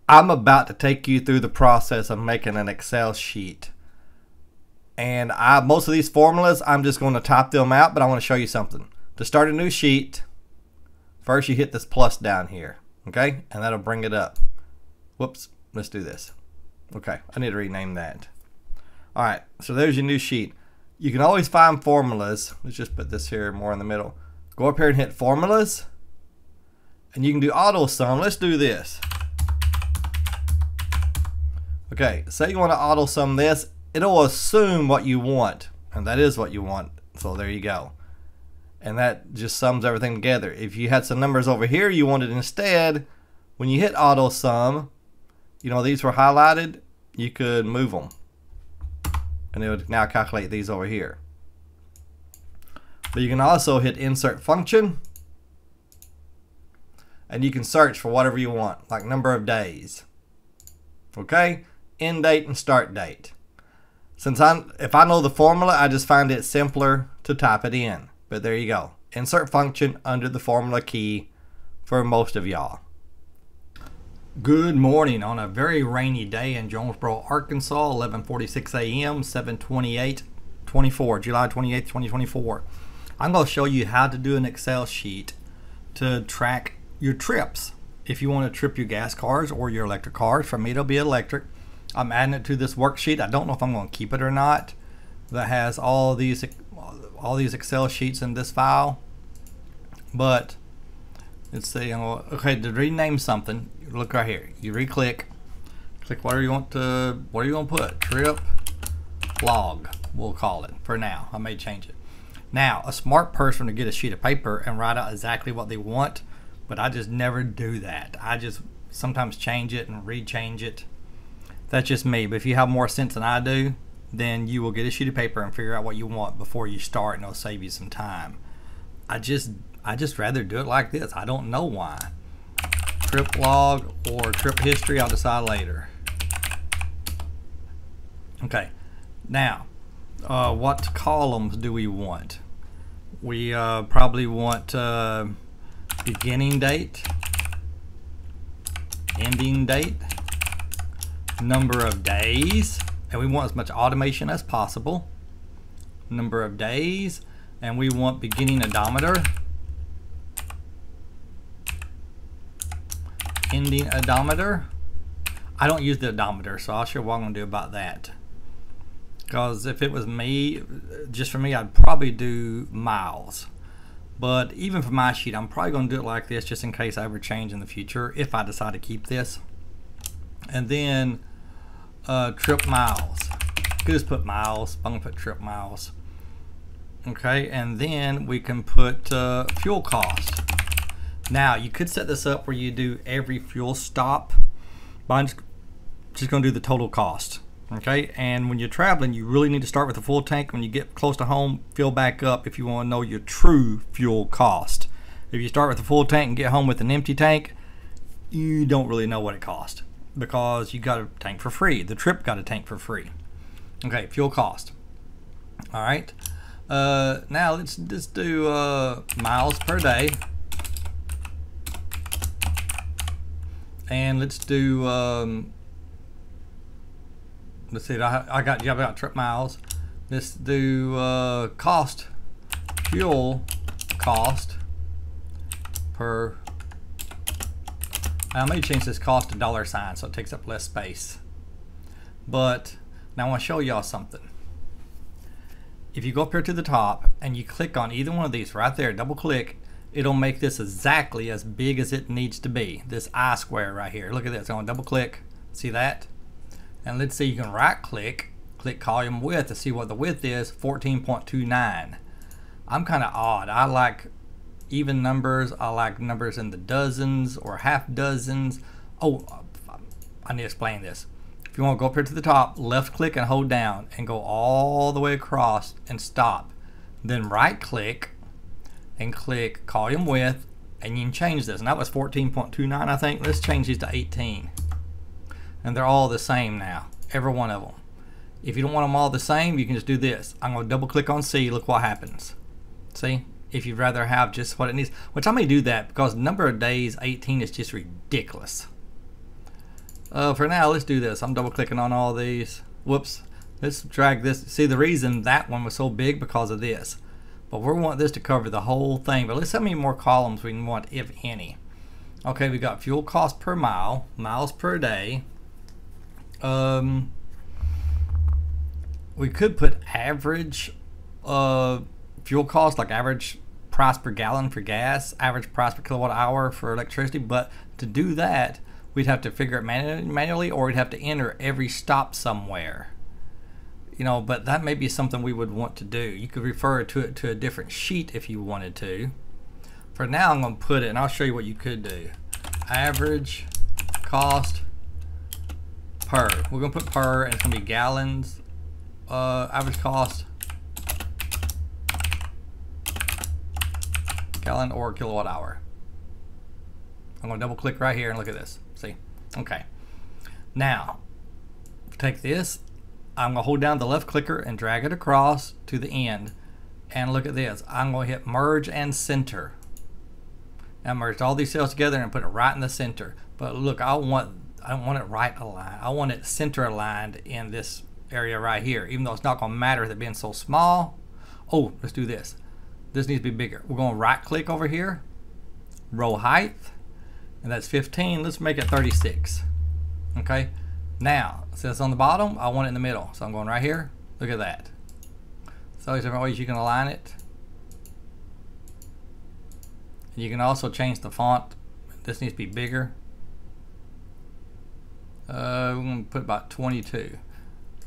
I'm about to take you through the process of making an Excel sheet. And most of these formulas, I'm just going to type them out, but I want to show you something. To start a new sheet, first you hit this plus down here, okay? And that'll bring it up. Whoops, let's do this. Okay, I need to rename that. All right, so there's your new sheet. You can always find formulas. Let's just put this here more in the middle. Go up here and hit formulas. And you can do auto sum. Let's do this. Okay, say you want to auto sum this. It'll assume what you want. And that is what you want. So there you go. And that just sums everything together. If you had some numbers over here you wanted instead, when you hit auto sum, you know, these were highlighted, you could move them. And it would now calculate these over here. But you can also hit insert function. And you can search for whatever you want, like number of days. Okay? End date and start date. If I know the formula, I just find it simpler to type it in. But there you go. Insert function under the formula key for most of y'all. Good morning on a very rainy day in Jonesboro, Arkansas, 11:46 a.m., 7/28/24, July 28th, 2024. I'm going to show you how to do an Excel sheet to track your trips. If you want to trip your gas cars or your electric cars, for me it'll be electric. I'm adding it to this worksheet. I don't know if I'm going to keep it or not. That has all these Excel sheets in this file. But let's see. Okay, to rename something, look right here. You re-click, click whatever you want to. What are you going to put? Trip log. We'll call it for now. I may change it. Now, a smart person would get a sheet of paper and write out exactly what they want. But I just never do that. I just sometimes change it and re-change it. That's just me. But if you have more sense than I do, then you will get a sheet of paper and figure out what you want before you start, and it'll save you some time. I just rather do it like this. I don't know why. Trip log or trip history, I'll decide later. Okay. Now, what columns do we want? We probably want beginning date, ending date, number of days, and we want as much automation as possible, number of days, and we want beginning odometer, ending odometer. I don't use the odometer, so I'll show you what I'm going to do about that. Because if it was me, just for me, I'd probably do miles. But even for my sheet, I'm probably going to do it like this just in case I ever change in the future, if I decide to keep this. And then trip miles. You could just put miles. I'm going to put trip miles. Okay, and then we can put fuel cost. Now, you could set this up where you do every fuel stop. But I'm just going to do the total cost. Okay, and when you're traveling, you really need to start with a full tank. When you get close to home, fill back up if you want to know your true fuel cost. If you start with a full tank and get home with an empty tank, you don't really know what it cost because you got a tank for free. The trip got a tank for free. Okay, fuel cost. All right, now let's just do miles per day, and let's do. Let's see, I got trip miles. Let's do cost, fuel cost per. I may change this cost to $sign so it takes up less space. But now I want to show y'all something. If you go up here to the top and you click on either one of these right there, double click, it'll make this exactly as big as it needs to be. This I square right here. Look at this. I'm going to double click. See that? And let's see, you can right click, click column width to see what the width is, 14.29. I'm kind of odd. I like even numbers. I like numbers in the dozens or half dozens. Oh, I need to explain this. If you want to go up here to the top, left click and hold down and go all the way across and stop. Then right click and click column width and you can change this. And that was 14.29, I think. Let's change these to 18. And they're all the same now, every one of them. If you don't want them all the same, you can just do this. I'm going to double click on C, look what happens. See, if you'd rather have just what it needs, which I may do that because number of days 18 is just ridiculous. For now, let's do this. I'm double clicking on all these. Whoops. Let's drag this. See, the reason that one was so big because of this. But we want this to cover the whole thing. But let's see how many more columns we want, if any. Okay, we got fuel cost per mile, miles per day. We could put average fuel cost, like average price per gallon for gas, average price per kilowatt hour for electricity. But to do that, we'd have to figure it manually, or we'd have to enter every stop somewhere. You know, but that may be something we would want to do. You could refer to it to a different sheet if you wanted to. For now, I'm going to put it, and I'll show you what you could do. Average cost per. We're going to put per, and it's going to be gallons. Average cost gallon or kilowatt hour. I'm going to double click right here and look at this. See? Okay. Now, take this. I'm going to hold down the left clicker and drag it across to the end. And look at this. I'm going to hit merge and center. Now merge all these cells together and put it right in the center. But look, I don't want it right aligned. I want it center aligned in this area right here, even though it's not going to matter with it being so small. Oh, let's do this. This needs to be bigger. We're going to right click over here, row height, and that's 15. Let's make it 36. Okay. Now, since it's on the bottom, I want it in the middle. So I'm going right here. Look at that. So there's different ways you can align it. You can also change the font. This needs to be bigger. We're going to put about 22.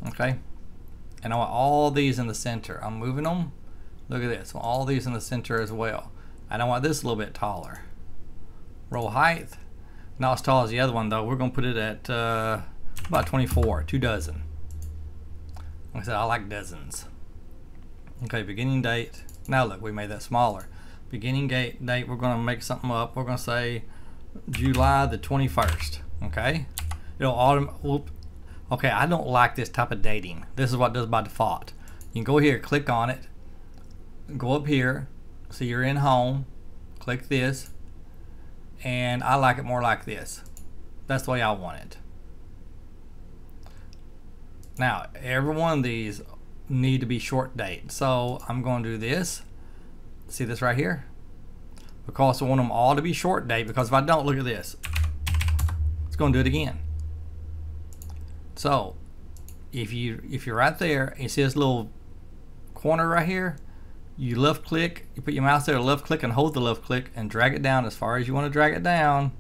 Okay. And I want all these in the center. I'm moving them. Look at this. All these in the center as well. And I want this a little bit taller. Row height. Not as tall as the other one though. We're going to put it at about 24. 2 dozen. Like I said, I like dozens. Okay, beginning date. Now look, we made that smaller. Beginning date, we're going to make something up. We're going to say July the 21st. Okay. Okay, I don't like this type of dating. This is what it does by default. You can go here, click on it, go up here, so you're in home, click this, and I like it more like this. That's the way I want it. Now, every one of these need to be short date. So I'm going to do this. See this right here? Because I want them all to be short date, because if I don't, look at this. It's going to do it again. So if you're right there and you see this little corner right here, you left click, you put your mouse there, left click and hold the left click and drag it down as far as you want to drag it down,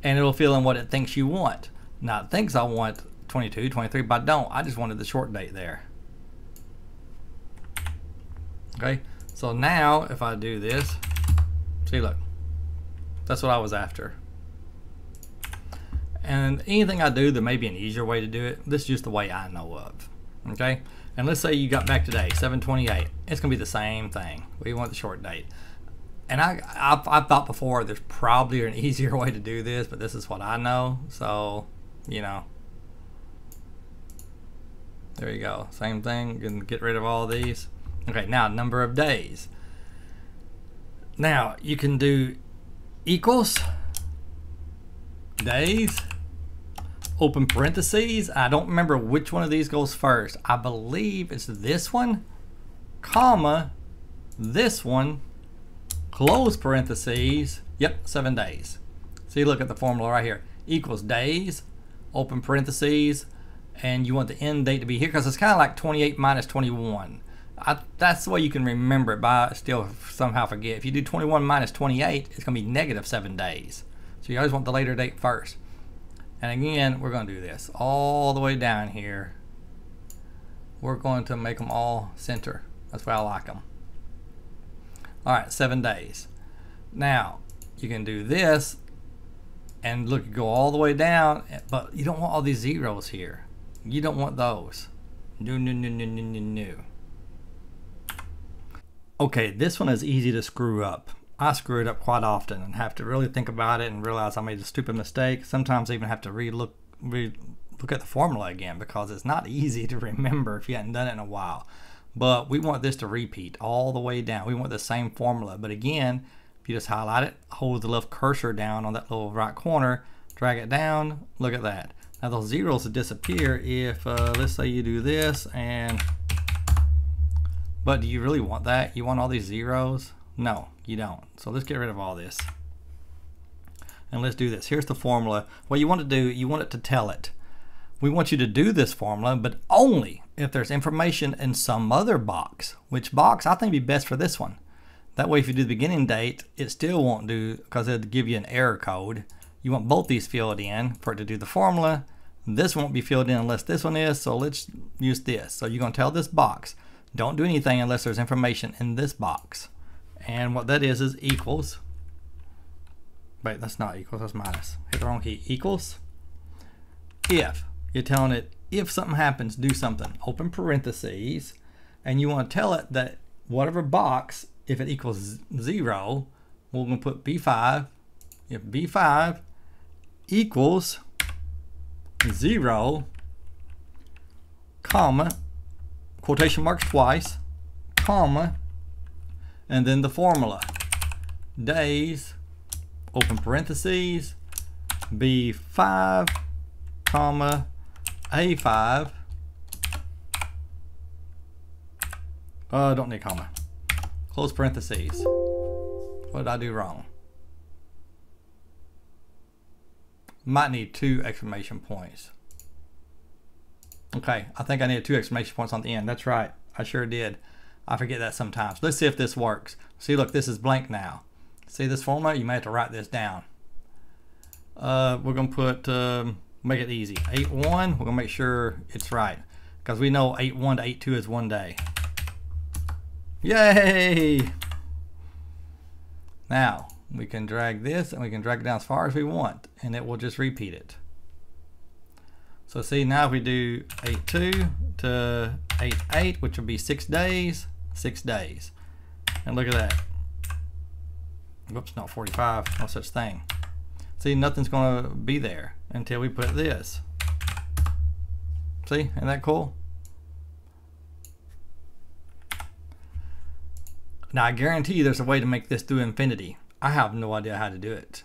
and it'll fill in what it thinks you want. Now it thinks I want 22, 23, but I don't. I just wanted the short date there. Okay, so now if I do this, see, look, that's what I was after. And anything I do, there may be an easier way to do it. This is just the way I know of. Okay, and let's say you got back today, 7/28. It's gonna be the same thing. We want the short date. And I've thought before there's probably an easier way to do this, but this is what I know. So, you know, there you go. Same thing. You can get rid of all these. Okay, now number of days. Now you can do equals days, open parentheses. I don't remember which one of these goes first. I believe it's this one, comma, this one, close parentheses. Yep, 7 days. See, look at the formula right here. Equals days, open parentheses, and you want the end date to be here because it's kind of like 28 minus 21. That's the way you can remember it, but I still somehow forget. If you do 21 minus 28, it's going to be negative 7 days. So you always want the later date first. And again, we're going to do this all the way down here. We're going to make them all center. That's why I like them. All right, 7 days. Now, you can do this and look, go all the way down, but you don't want all these zeros here. You don't want those. No, no, no, no, no, no, no. Okay, this one is easy to screw up. I screw it up quite often and have to really think about it and realize I made a stupid mistake. Sometimes I even have to look at the formula again because it's not easy to remember if you hadn't done it in a while. But we want this to repeat all the way down. We want the same formula. But again, if you just highlight it, hold the left cursor down on that little right corner, drag it down, look at that. Now those zeros will disappear if, let's say you do this, but do you really want that? You want all these zeros? No, you don't. So let's get rid of all this. And let's do this. Here's the formula. What you want to do, you want it to tell it. We want you to do this formula, but only if there's information in some other box. Which box? I think would be best for this one. That way if you do the beginning date, it still won't do, because it'll give you an error code. You want both these filled in for it to do the formula. This won't be filled in unless this one is, so let's use this. So you're going to tell this box, don't do anything unless there's information in this box. And what that is equals. Wait, that's not equals, that's minus. Hit the wrong key. Equals. If. You're telling it, if something happens, do something. Open parentheses. And you want to tell it that whatever box, if it equals 0, we're going to put B5. If B5 equals 0, comma, quotation marks twice, comma, and then the formula. Days, open parentheses, B5, comma, A5. Don't need comma. Close parentheses. What did I do wrong? Might need 2 exclamation points. Okay, I think I needed 2 exclamation points on the end. That's right, I sure did. I forget that sometimes. Let's see if this works. See, look, this is blank now. See this formula? You may have to write this down. We're gonna put, make it easy. 8-1, we're gonna make sure it's right. Because we know 8-1 to 8-2 is 1 day. Yay! Now, we can drag this and we can drag it down as far as we want, and it will just repeat it. So see, now if we do 8-2 to 8-8, which will be 6 days, 6 days. And look at that. Whoops, not 45, no such thing. See, nothing's gonna be there until we put this. See, isn't that cool? Now I guarantee you there's a way to make this do infinity. I have no idea how to do it.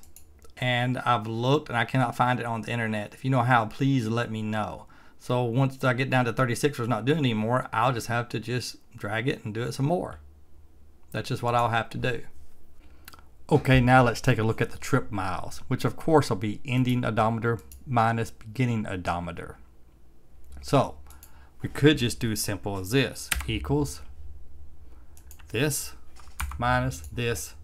And I've looked and I cannot find it on the internet. If you know how, please let me know. So once I get down to 36 or it's not doing anymore, I'll just have to just drag it and do it some more. That's just what I'll have to do. Okay, now let's take a look at the trip miles, which of course will be ending odometer minus beginning odometer. So we could just do as simple as this, equals this minus this.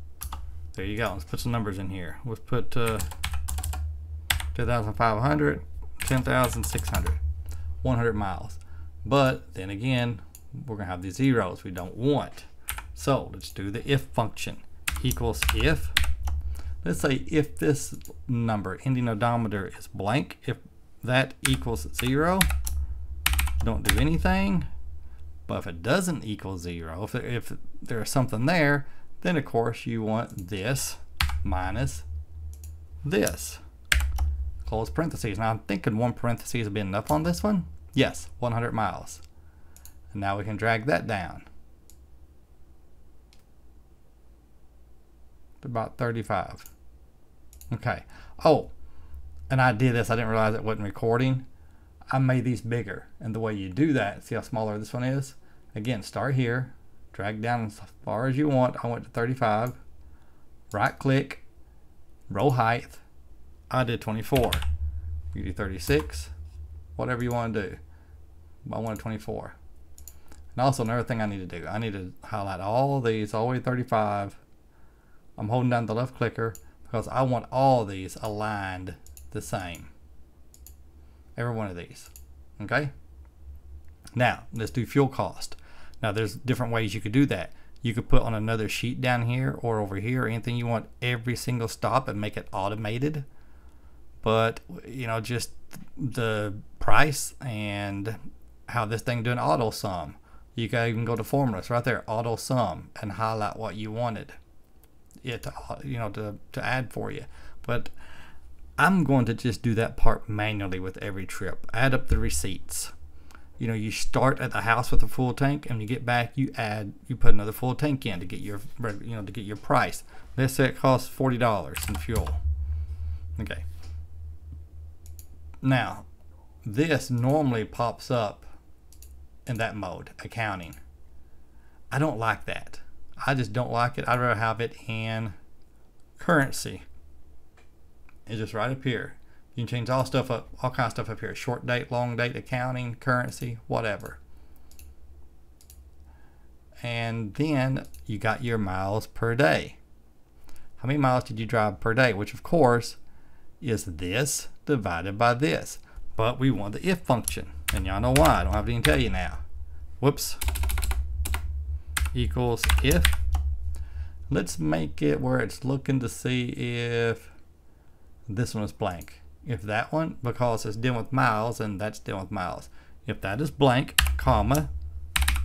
There you go. Let's put some numbers in here. Let's put 2,500, 10,600, 100 miles. But then again, we're going to have these zeros we don't want. So let's do the if function. Equals if. Let's say if this number, ending odometer, is blank, if that equals 0, don't do anything. But if it doesn't equal 0, if there's something there, then of course you want this minus this. Close parentheses. Now I'm thinking 1 parentheses would be enough on this one. Yes, 100 miles. And now we can drag that down to about 35. Okay. Oh, and I did this. I didn't realize it wasn't recording. I made these bigger. And the way you do that, see how smaller this one is? Again, start here. Drag down as far as you want. I went to 35. Right click. Row height. I did 24. You do 36. Whatever you want to do. I wanted 24. And also another thing I need to do. I need to highlight all of these all the way to 35. I'm holding down the left clicker because I want all of these aligned the same. Every one of these. Okay? Now, let's do fuel cost. Now, there's different ways you could do that. You could put on another sheet down here or over here, or anything you want every single stop and make it automated. But, you know, just the price and how this thing doing auto sum. You can even go to formulas right there, auto sum, and highlight what you wanted it to, you know, to add for you. But I'm going to just do that part manually with every trip. Add up the receipts. You know, you start at the house with a full tank, and when you get back, you put another full tank in to get your, you know, to get your price. Let's say it costs $40 in fuel. Okay. Now, this normally pops up in that mode, accounting. I don't like that. I just don't like it. I'd rather have it in currency. It's just right up here. You can change all stuff up, all kinds of stuff up here. Short date, long date, accounting, currency, whatever. And then you got your miles per day. How many miles did you drive per day? Which of course is this divided by this. But we want the if function. And y'all know why. I don't have to even tell you now. Whoops. Equals if. Let's make it where it's looking to see if this one is blank. If that one, because it's dealing with miles, and that's dealing with miles. If that is blank, comma,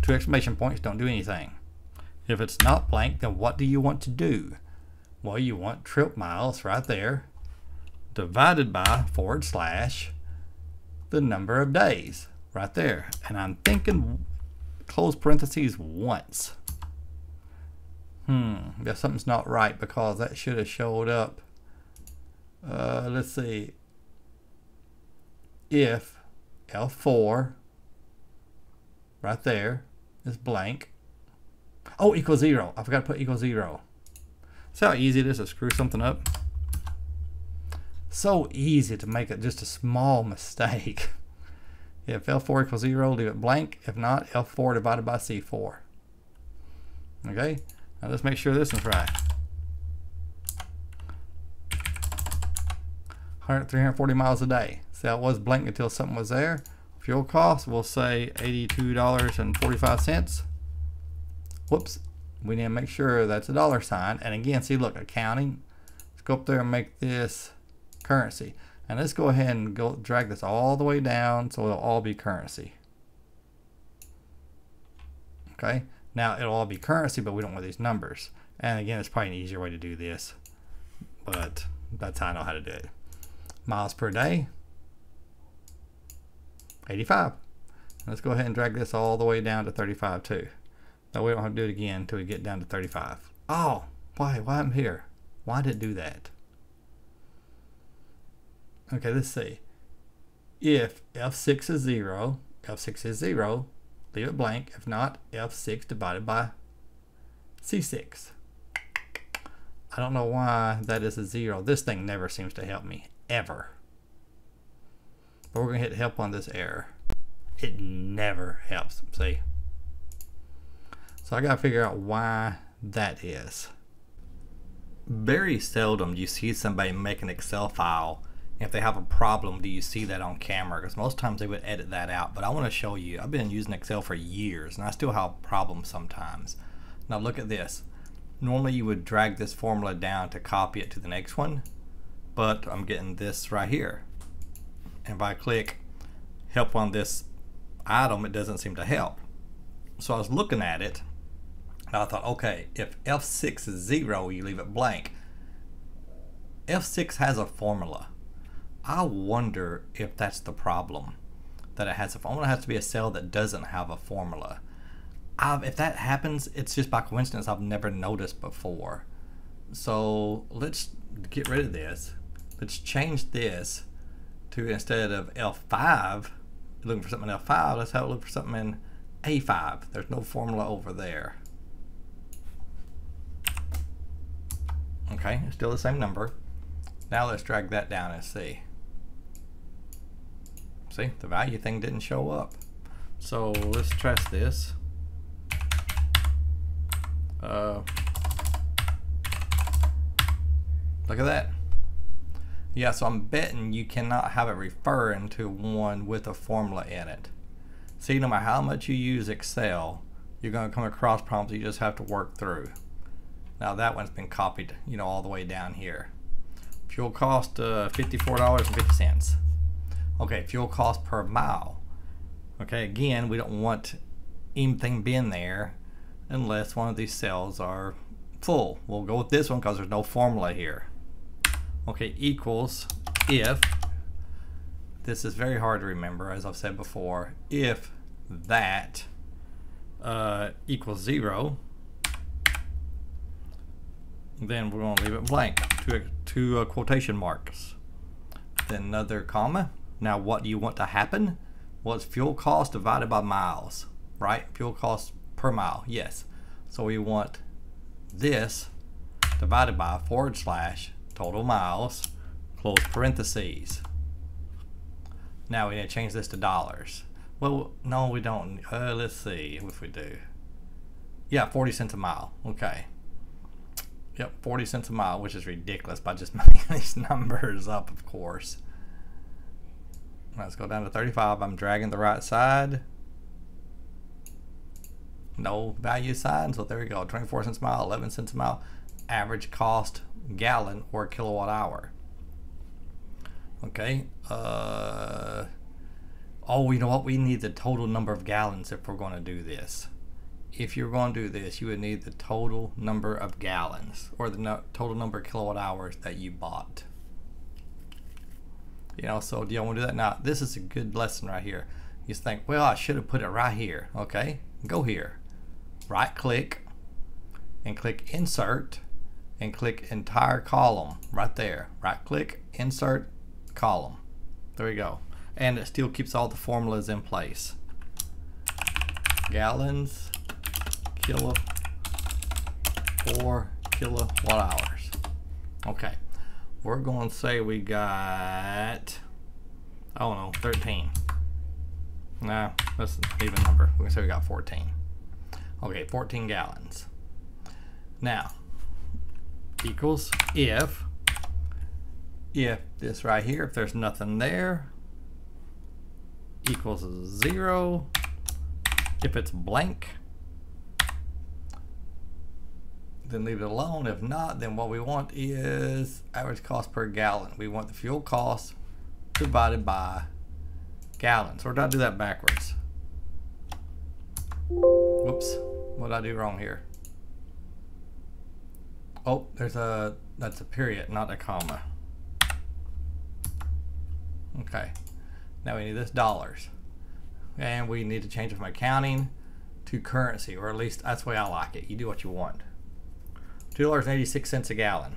2 exclamation points, don't do anything. If it's not blank, then what do you want to do? Well, you want trip miles right there, divided by / the number of days right there. And I'm thinking close parentheses once. Guess something's not right, because that should have showed up. Let's see. If L4 right there is blank. Oh, equals 0. I forgot to put equals 0. See how easy it is to screw something up? So easy to make it just a small mistake. If L4 equals 0, leave it blank. If not, L4 divided by C4. Okay, now let's make sure this is right. 340 miles a day. See how it was blank until something was there. Fuel cost, we'll say $82.45. Whoops, we need to make sure that's a dollar sign. And again, see, look, accounting. Let's go up there and make this currency. And let's go ahead and go drag this all the way down so it'll all be currency. Okay, now it'll all be currency, but we don't want these numbers. And again, it's probably an easier way to do this, but that's how I know how to do it. Miles per day, 85. Let's go ahead and drag this all the way down to 35 too. That way we don't have to do it again until we get down to 35. Oh, why I'm here? Why did it do that? Okay, let's see. If F6 is 0, F6 is 0, leave it blank. If not, F6 divided by C6. I don't know why that is a 0. This thing never seems to help me, ever. But we're going to hit help on this error. It never helps, see? So I got to figure out why that is. Very seldom do you see somebody make an Excel file. If they have a problem, do you see that on camera? Because most times they would edit that out. But I want to show you, I've been using Excel for years and I still have problems sometimes. Now look at this. Normally you would drag this formula down to copy it to the next one, but I'm getting this right here. And if I click help on this item, it doesn't seem to help. So I was looking at it and I thought, okay, if F6 is 0, you leave it blank. F6 has a formula. I wonder if that's the problem, that it has a formula. It has to be a cell that doesn't have a formula. If that happens, it's just by coincidence. I've never noticed before. So let's get rid of this. Let's change this to, instead of L5, looking for something in L5, let's have it look for something in A5. There's no formula over there. Okay, it's still the same number. Now let's drag that down and see. See, the value thing didn't show up. So let's test this. Look at that. Yeah, so I'm betting you cannot have it referring to one with a formula in it. See, no matter how much you use Excel, you're going to come across problems you just have to work through. Now that one's been copied, you know, all the way down here. Fuel cost $54.50. Okay, fuel cost per mile. Okay, again, we don't want anything being there unless one of these cells are full. We'll go with this one because there's no formula here. Okay, equals if, this is very hard to remember, as I've said before, if that equals 0, then we're going to leave it blank, two quotation marks, then another comma, Now what do you want to happen? Well, it's fuel cost divided by miles, right? Fuel cost per mile, yes. So we want this divided by / total miles, close parentheses. Now we need to change this to dollars. Well, no, we don't. Let's see if we do. Yeah, 40 cents a mile. Okay. Yep, 40 cents a mile, which is ridiculous by just making these numbers up, of course. Let's go down to 35. I'm dragging the right side. No value sign, so there we go. 24 cents a mile, 11 cents a mile. Average cost gallon or kilowatt hour. Okay. Oh, you know what? We need the total number of gallons if we're going to do this. If you're going to do this, you would need the total number of gallons or the total number of kilowatt hours that you bought. You know, so do y'all want to do that? Now, this is a good lesson right here. You think, well, I should have put it right here. Okay, go here. Right click and click insert and click entire column right there. Right click, insert column. There we go. And it still keeps all the formulas in place. Gallons, or kilowatt hours. Okay, we're going to say we got, I don't know, 13. Nah, that's an even number. We're going to say we got 14. Okay, 14 gallons. Now, equals if this right here, if there's nothing there, equals 0. If it's blank, then leave it alone. If not, then what we want is average cost per gallon. We want the fuel cost divided by gallons. Or did I do that backwards? Whoops, what did I do wrong here? Oh, that's a period, not a comma. Okay, now we need this dollars. And we need to change it from accounting to currency, or at least that's the way I like it. You do what you want. $2.86 a gallon.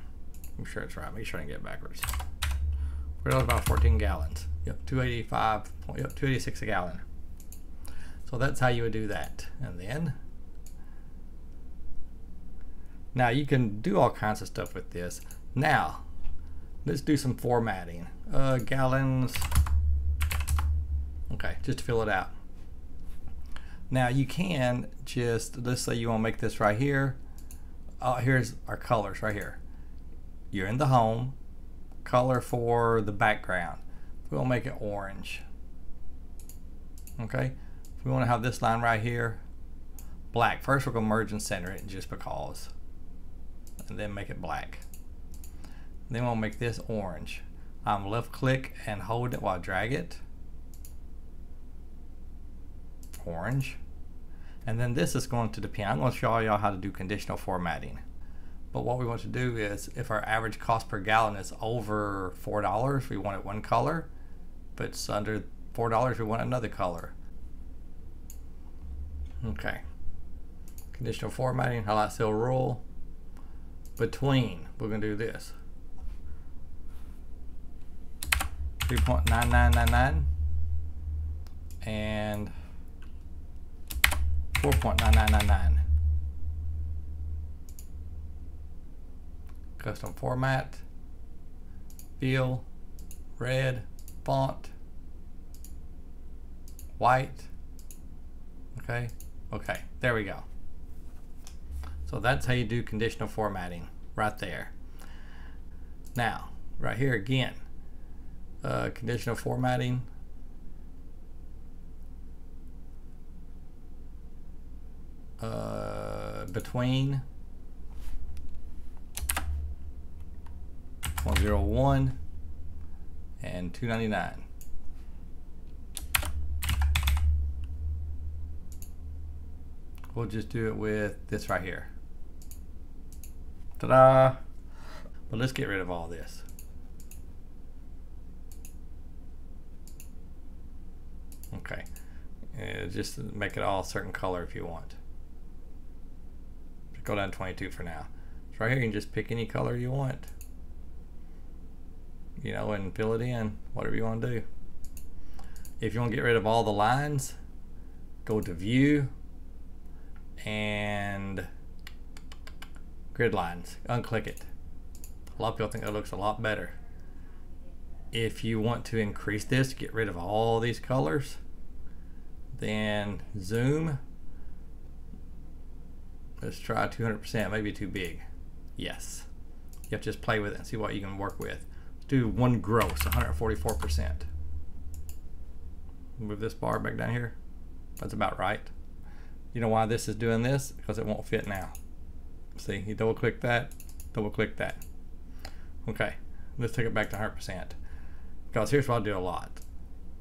I'm sure it's right. Make sure I didn't get it backwards. We're talking about 14 gallons. Yep, 286 a gallon. So that's how you would do that. And then, now you can do all kinds of stuff with this. Now, let's do some formatting. Gallons. Okay, just to fill it out. Now you can just, let's say you want to make this right here. Here's our colors right here. You're in the home, color for the background. We'll make it orange. Okay, if we want to have this line right here, black. First we're going to merge and center it just because. And then make it black. Then we'll make this orange. Left click and hold it while I drag it. Orange. And then this is going to depend. I'm going to show y'all how to do conditional formatting. But what we want to do is, if our average cost per gallon is over $4, we want it one color. If it's under $4, we want another color. Okay. Conditional formatting, highlight cell rule. Between, we're going to do this. 3.9999 and 4.9999. Custom format, fill, red, font, white. Okay, there we go. So that's how you do conditional formatting right there. Now, right here again, conditional formatting. Between 101 and 299. We'll just do it with this right here. Ta-da! But let's get rid of all this. Okay, just make it all a certain color if you want. Go down to 22 for now. So right here you can just pick any color you want, you know, and fill it in, whatever you want to do. If you want to get rid of all the lines, go to View and Grid Lines. Unclick it. A lot of people think that looks a lot better. If you want to increase this, get rid of all these colors, then zoom. Let's try 200%, maybe too big. Yes. You have to just play with it and see what you can work with. Let's do one gross, 144%. Move this bar back down here. That's about right. You know why this is doing this? Because it won't fit now. See, you double click that, double click that. Okay, let's take it back to 100%. Because here's what I do a lot.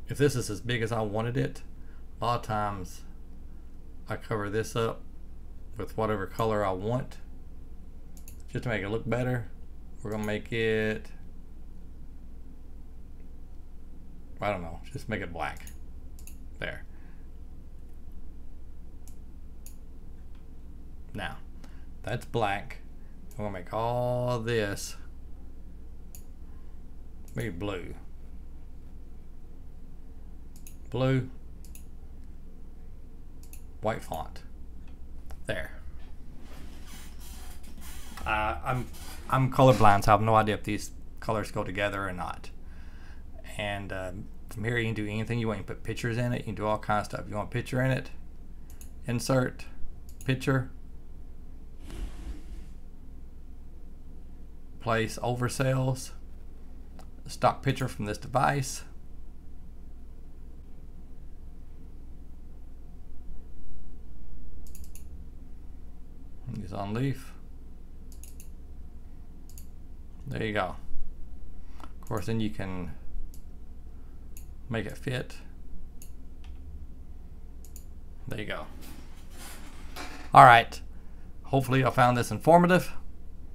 If this is as big as I wanted it, a lot of times I cover this up with whatever color I want just to make it look better. We're gonna make it, I don't know, just make it black. There. Now, that's black. I'm gonna make all this maybe blue. Blue, white font. There. I'm colorblind, so I have no idea if these colors go together or not. And from here you can do anything you want. You can put pictures in it. You can do all kinds of stuff. You want a picture in it, insert picture, place overcells, stock picture from this device. Use on leaf. There you go. Of course, then you can make it fit. There you go. All right. Hopefully I found this informative.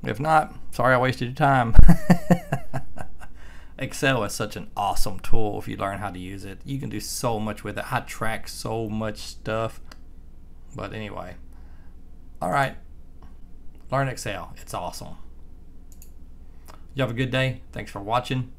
If not, sorry I wasted your time. Excel is such an awesome tool if you learn how to use it. You can do so much with it. I track so much stuff. But anyway. All right. Learn Excel. It's awesome. You have a good day. Thanks for watching.